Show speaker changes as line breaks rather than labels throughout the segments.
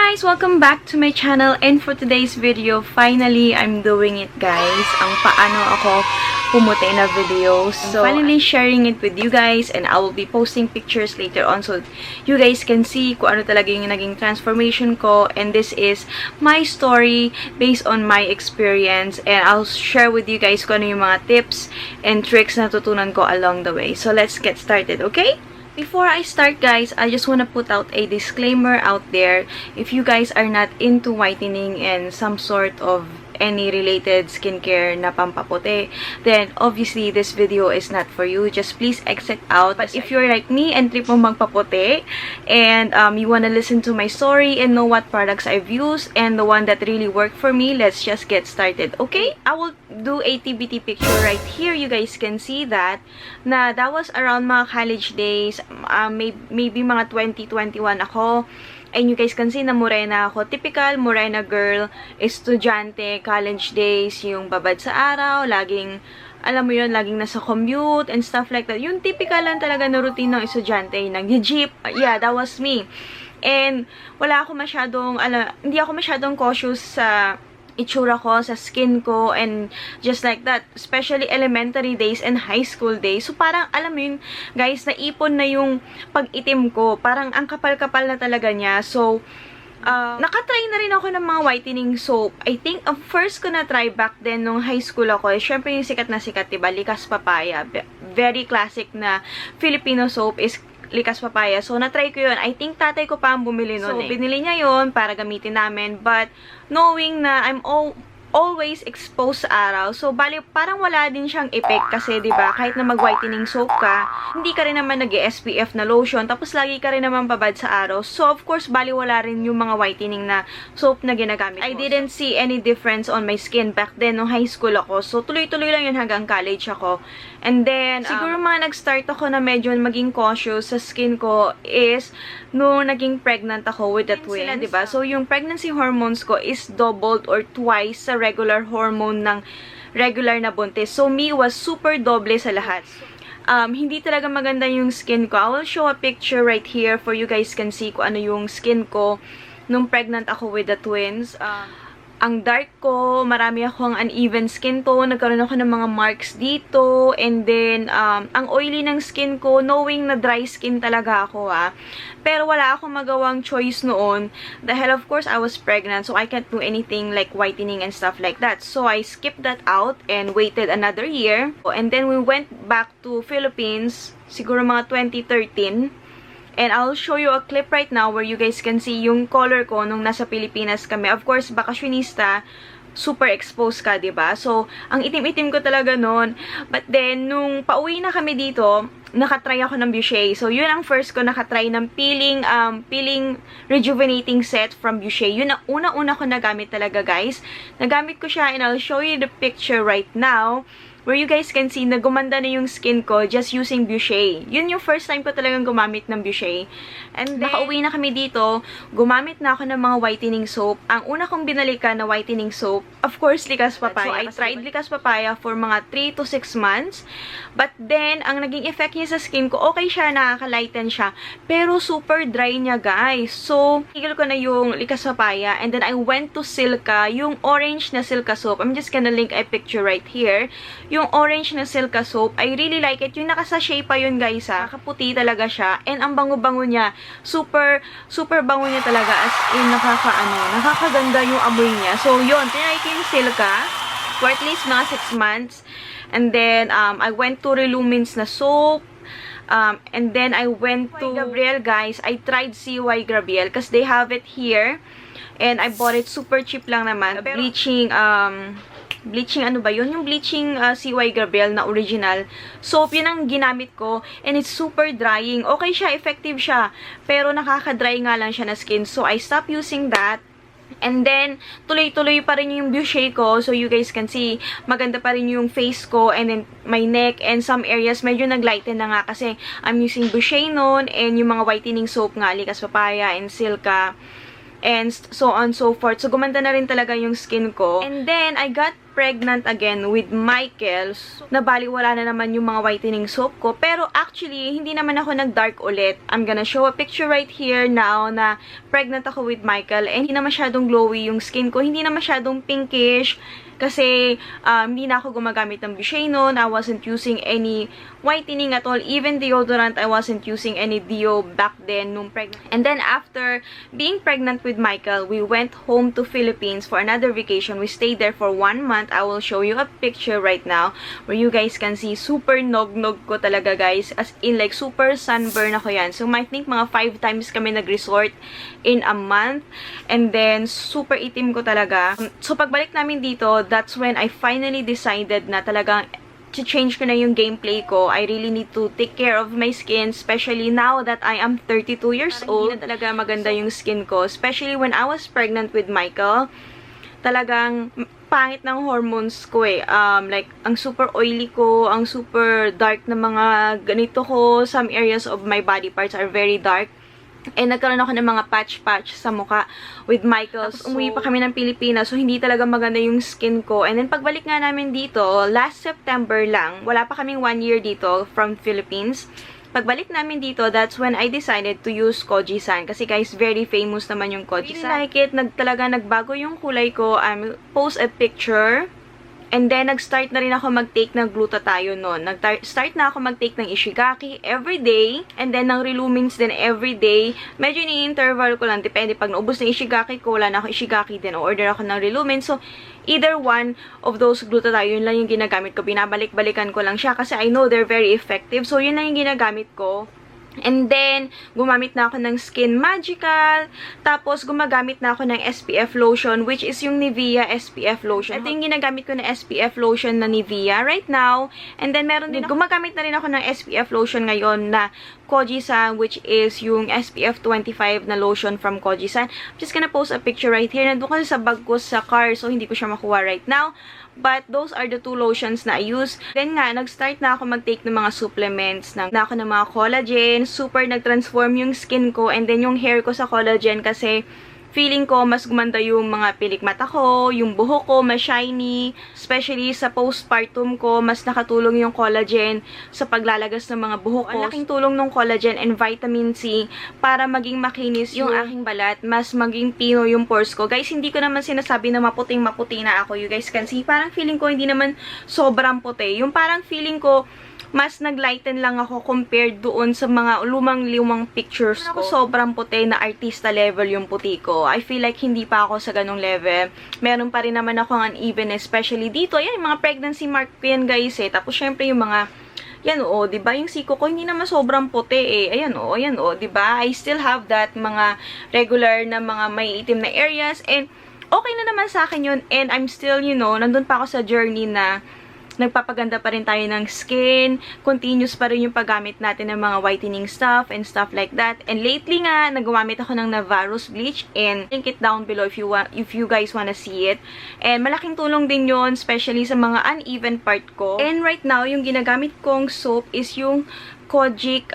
guys! Welcome back to my channel, and for today's video, finally, I'm doing it guys. Ang paano ako pumuti na video. So, I'm finally sharing it with you guys, and I will be posting pictures later on so you guys can see kung ano talaga yung naging transformation ko. And this is my story based on my experience, and I'll share with you guys kung ano yung mga tips and tricks na tutunan ko along the way. So, let's get started, okay? Before I start guys, I just want to put out a disclaimer out there. If you guys are not into whitening and some sort of any related skincare na pampaputi, then obviously this video is not for you. Just please exit out. But if you're like me and trip mo magpaputi and you want to listen to my story and know what products I've used and the one that really worked for me, let's just get started, okay? I will do a TBT picture right here. You guys can see that was around mga college days, maybe mga 2021 ako. And you guys can see na morena ako. Typical morena girl, estudyante, college days, yung babad sa araw, laging, alam mo yun, laging nasa commute and stuff like that. Yung typical lang talaga na routine ng estudyante, nag-jeep. Yeah, that was me. And wala ako masyadong, hindi ako masyadong cautious sa itsura ko, sa skin ko, and just like that, especially elementary days and high school days. So, parang, alam mo yun, guys, naipon na yung pag-itim ko. Parang, ang kapal-kapal na talaga niya. So, nakatry na rin ako ng mga whitening soap. I think, ang first ko na-try back then, nung high school ako, syempre yung sikat na sikat, diba? Likas Papaya. Very classic na Filipino soap is Likas Papaya. So, na-try ko yun. I think tatay ko pa ang bumili nun. So, binili niya yun para gamitin namin. But, knowing na I'm always exposed sa araw, so, bali, parang wala din siyang effect kasi, diba, kahit na mag-whitening soap ka, hindi ka rin naman nag-SPF na lotion, tapos lagi ka rin naman babad sa araw. So, of course, bali, wala rin yung mga whitening na soap na ginagamit ko. I didn't see any difference on my skin back then, nung high school ako. So, tuloy-tuloy lang yun hanggang college ako. And then, siguro mga nag-start ako na medyo maging cautious sa skin ko is nung naging pregnant ako with the twins. Sila, diba? So, yung pregnancy hormones ko is doubled or twice sa regular hormone ng regular na buntis. So, me was super doble sa lahat. Hindi talaga maganda yung skin ko. I will show a picture right here for you guys can see kung ano yung skin ko nung pregnant ako with the twins. Ang dark ko, marami akong uneven skin tone, nagkaroon ako ng mga marks dito, and then, ang oily ng skin ko, knowing na dry skin talaga ako, pero wala akong magawang choice noon, dahil of course, I was pregnant, so I can't do anything like whitening and stuff like that, so I skipped that out, and waited another year, and then we went back to Philippines, siguro mga 2013, and I'll show you a clip right now where you guys can see yung color ko nung nasa Pilipinas kami. Of course, bakasyonista, super exposed ka, diba? So, ang itim-itim ko talaga nun. But then, nung pauwi na kami dito, nakatry ako ng Boucher. So, yun ang first ko nakatry ng peeling rejuvenating set from Boucher. Yun ang una-una ko nagamit talaga, guys. Nagamit ko siya, and I'll show you the picture right now, where you guys can see na gumanda na yung skin ko just using Boucher. Yun yung first time ko talagang gumamit ng Boucher. And then, nakauwi na kami dito, gumamit na ako ng mga whitening soap. Ang una kong binalikan na whitening soap, of course, Likas Papaya. So, I tried Likas Papaya for mga 3 to 6 months. But then, ang naging effect niya sa skin ko, okay siya, nakaka-lighten siya. Pero super dry niya, guys. So, tigil ko na yung Likas Papaya. And then, I went to Silka, yung orange na Silka soap. I'm just gonna link a picture right here. Yung orange na Silka soap, I really like it. Yung naka-sachet pa yun, guys, Nakaputi talaga siya. And ang bango-bango niya. Super, super bango niya talaga. As in, nakakaganda yung amoy niya. So, yun. Tinry ko yung Silka for at least mga 6 months. And then, I went to Relumins na soap. And then, I went to Gabriel, guys. I tried CY Gabriel because they have it here. And I bought it super cheap lang naman. Bleaching, ano ba yun? Yung bleaching CY Gabriel na original soap, yun ang ginamit ko, and it's super drying. Okay siya, effective siya, pero nakaka-dry nga lang siya na skin. So, I stopped using that. And then, tuloy-tuloy pa rin yung Boucher ko. So, you guys can see, maganda pa rin yung face ko, and then my neck, and some areas, medyo nag-lighten na nga kasi I'm using Boucher noon, and yung mga whitening soap nga, Likas Papaya and Silka, and so on so forth. So, gumanda na rin talaga yung skin ko. And then, I got pregnant again with Michael, so, nabaliwala na naman yung mga whitening soap ko. Pero actually, hindi naman ako nag-dark ulit. I'm gonna show a picture right here now na pregnant ako with Michael. And hindi na masyadong glowy yung skin ko. Hindi na masyadong pinkish. Kasi hindi na ako gumagamit ng Shiseido. I wasn't using any whitening at all. Even deodorant, I wasn't using any deo back then nung pregnant. And then after being pregnant with Michael, we went home to Philippines for another vacation. We stayed there for 1 month. I will show you a picture right now where you guys can see super nog-nog ko talaga, guys. As in like super sunburn ako yan. So I think mga 5 times kami nag-resort in a month. And then super itim ko talaga. So pagbalik namin dito, that's when I finally decided na talagang change ko na yung gameplay ko. I really need to take care of my skin, especially now that I am 32 years old. Hindi na talaga maganda yung skin ko, especially when I was pregnant with Michael. Talagang pangit ng hormones ko eh. Like, ang super oily ko, ang super dark na mga ganito ko. Some areas of my body parts are very dark. And nagkaroon ako ng mga patch-patch sa mukha with Michael. Tapos umuwi pa kami ng Pilipinas, so hindi talaga maganda yung skin ko. And then pagbalik nga namin dito, last September lang, wala pa kaming 1 year dito from Philippines. Pagbalik namin dito, that's when I decided to use Kojisan. Kasi guys, very famous naman yung Kojisan. I really like it. Talaga nagbago yung kulay ko. I post a picture. And then, nag-start na rin ako mag-take ng glutathione noon. Nag-start na ako mag-take ng Ishigaki everyday. And then, ng Relumins din everyday. Medyo ni-interval ko lang. Depende. Pag naubos na Ishigaki ko, wala na ako Ishigaki din. O-order ako ng Relumins. So, either one of those glutathione, yun lang yung ginagamit ko. Binabalik-balikan ko lang siya. Kasi I know they're very effective. So, yun lang yung ginagamit ko. And then, gumamit na ako ng Skin Magical. Tapos, gumagamit na ako ng SPF lotion, which is yung Nivea SPF lotion. Ito yung ginagamit ko na SPF lotion na Nivea right now. And then, meron din, gumagamit na rin ako ng SPF lotion ngayon na Kojisan, which is yung SPF 25 na lotion from Kojisan. I'm just gonna post a picture right here. Nandun kasi sa bag ko sa car, so hindi ko siya makuha right now. But those are the 2 lotions na I use. Then nga, nag-start na ako mag-take ng mga supplements. Na ako ng mga collagen. Super nag-transform yung skin ko. And then yung hair ko sa collagen kasi feeling ko mas gumanda yung mga pilik mata ko, yung buhok ko mas shiny, especially sa postpartum ko, mas nakatulong yung collagen sa paglalagas ng mga buhok ko. Ang laking tulong ng collagen and vitamin C para maging makinis yung aking balat, mas maging pino yung pores ko. Guys, hindi ko naman sinasabi na maputing-maputi na ako. You guys can see, parang feeling ko hindi naman sobrang puti. Yung parang feeling ko mas nag-lighten lang ako compared doon sa mga lumang-lumang pictures ko. Ako sobrang puti na artista level yung puti ko. I feel like hindi pa ako sa ganong level. Meron pa rin naman ako ang uneven, especially dito. Yan, yung mga pregnancy mark ko yan, guys, eh. Tapos, syempre, yung mga, yan, oh, diba? Yung siko ko, hindi naman sobrang puti, eh. Ayan, oh, diba? I still have that mga regular na mga may itim na areas. And, okay na naman sa akin yun. And, I'm still, you know, nandun pa ako sa journey na nagpapaganda pa rin tayo ng skin, continuous pa rin yung paggamit natin ng mga whitening stuff and stuff like that. And lately nga, nagumamit ako ng Navarro's bleach and link it down below if you guys wanna see it. And malaking tulong din yon, especially sa mga uneven part ko. And right now, yung ginagamit kong soap is yung Kojic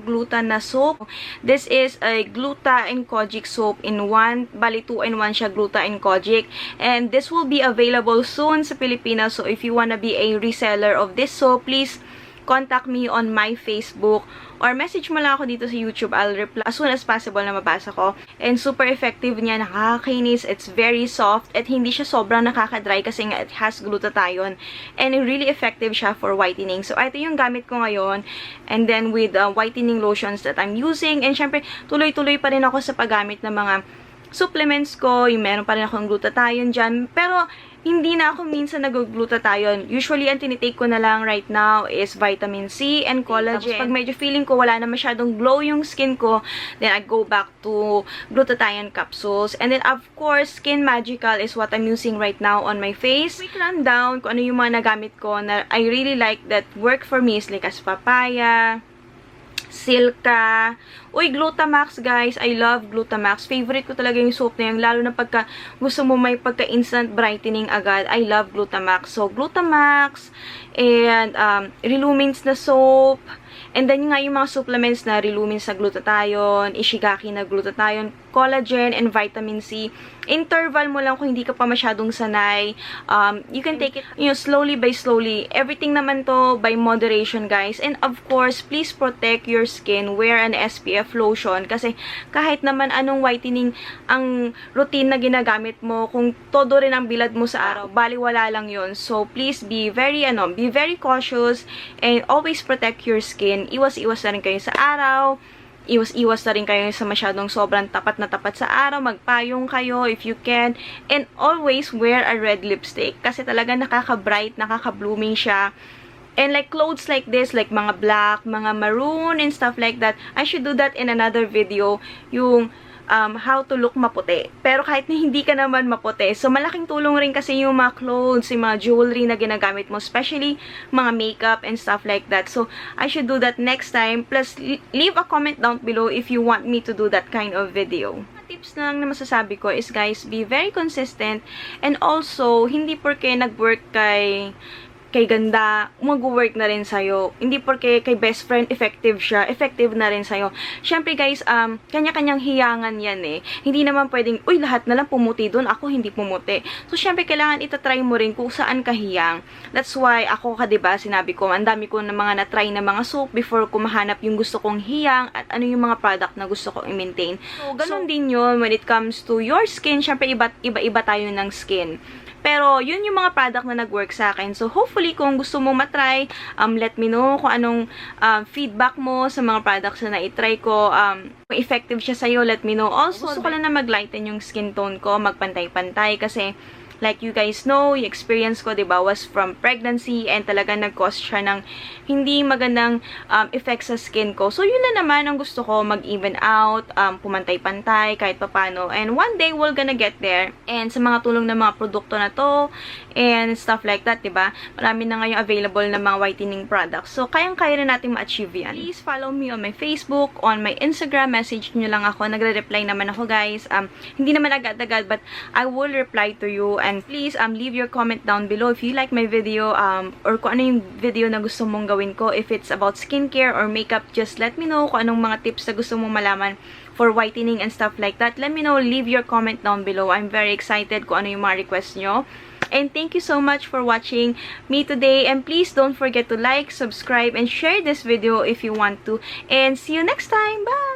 Gluta na soap. This is a Gluta and Kojic soap in 1. Bali 2 in 1 siya, Gluta and Kojic. And this will be available soon sa Pilipinas. So if you wanna be a reseller of this soap, please contact me on my Facebook or message mo lang ako dito sa YouTube. I'll reply as soon as possible na mabasa ko. And super effective niya, nakakakinis, it's very soft, at hindi siya sobrang nakaka-dry kasi nga it has glutathione. And really effective siya for whitening. So, ito yung gamit ko ngayon. And then with whitening lotions that I'm using. And syempre, tuloy-tuloy pa rin ako sa paggamit ng mga supplements ko. Yung meron pa rin akong glutathione dyan. Pero, hindi na ako minsan nag-glutathione. Usually, ang tinitake ko na lang right now is vitamin C and collagen. Tapos, pag medyo feeling ko wala na masyadong glow yung skin ko, then I go back to glutathione capsules. And then, of course, Skin Magical is what I'm using right now on my face. Quick rundown kung ano yung mga nagamit ko na I really like that work for me is like as papaya, Silka. Uy, Glutamax, guys. I love Glutamax. Favorite ko talaga yung soap na yun. Lalo na pagka gusto mo may pagka-instant brightening agad. I love Glutamax. So, Glutamax and Relumins na soap. And then nga yung mga supplements na Relumins na glutathione, Ishigaki na glutathione, collagen and vitamin C. Interval mo lang kung hindi ka pa masyadong sanay. You can take it, slowly by slowly. Everything naman to by moderation, guys. And of course, please protect your skin. Wear an SPF lotion kasi kahit naman anong whitening ang routine na ginagamit mo, kung todo rin ang bilad mo sa araw, baliwala lang yun. So, please be very cautious and always protect your skin. Iwas-iwas na rin kayo sa araw. Iwas-iwas na rin kayo sa masyadong sobrang tapat na tapat sa araw. Magpayong kayo if you can. And always wear a red lipstick. Kasi talaga nakaka-bright, nakaka-blooming siya. And like clothes like this, like mga black, mga maroon, and stuff like that, I should do that in another video. Yung how to look maputi. Pero kahit na hindi ka naman maputi, so malaking tulong rin kasi yung mga clothes, yung mga jewelry na ginagamit mo, especially mga makeup and stuff like that. So, I should do that next time. Plus, leave a comment down below if you want me to do that kind of video. Tips na lang na masasabi ko is, guys, be very consistent, and also, hindi porke nag-work kay ganda, mag-work na rin sa'yo. Hindi porke kay best friend, effective siya, effective na rin sa'yo. Syempre, guys, kanya-kanyang hiyangan yan eh. Hindi naman pwedeng, uy, lahat na lang pumuti doon, ako hindi pumuti. So, syempre, kailangan itatry mo rin kung saan ka hiyang. That's why, ako ka, diba, sinabi ko, ang dami ko na mga na-try na mga soap before ko mahanap yung gusto kong hiyang at ano yung mga product na gusto kong i-maintain. So, ganun din yun when it comes to your skin. Syempre, iba-iba tayo ng skin. Pero, yun yung mga product na nag-work sa akin. So, hopefully, kung gusto mo matry, let me know kung anong feedback mo sa mga products na na-try ko. Kung effective siya sa'yo, let me know. Also, gusto ko lang na mag-lighten yung skin tone ko, magpantay-pantay, kasi like you guys know, yung experience ko, diba, was from pregnancy and talaga nag-cause siya ng hindi magandang effect sa skin ko. So, yun na naman ang gusto ko, mag-even out, pumantay-pantay, kahit papano. And one day, we're gonna get there. And sa mga tulong ng mga produkto na to, and stuff like that, diba, marami na ngayon available na mga whitening products. So, kayang-kaya na natin ma-achieve yan. Please follow me on my Facebook, on my Instagram, message nyo lang ako. Nagre-reply naman ako, guys. Hindi naman agad-agad, but I will reply to you. And please, leave your comment down below if you like my video, or kung ano yung video na gusto mong gawin ko. If it's about skincare or makeup, just let me know kung anong mga tips na gusto mong malaman for whitening and stuff like that. Let me know, leave your comment down below. I'm very excited kung ano yung mga request nyo. And thank you so much for watching me today. And please don't forget to like, subscribe, and share this video if you want to. And see you next time. Bye!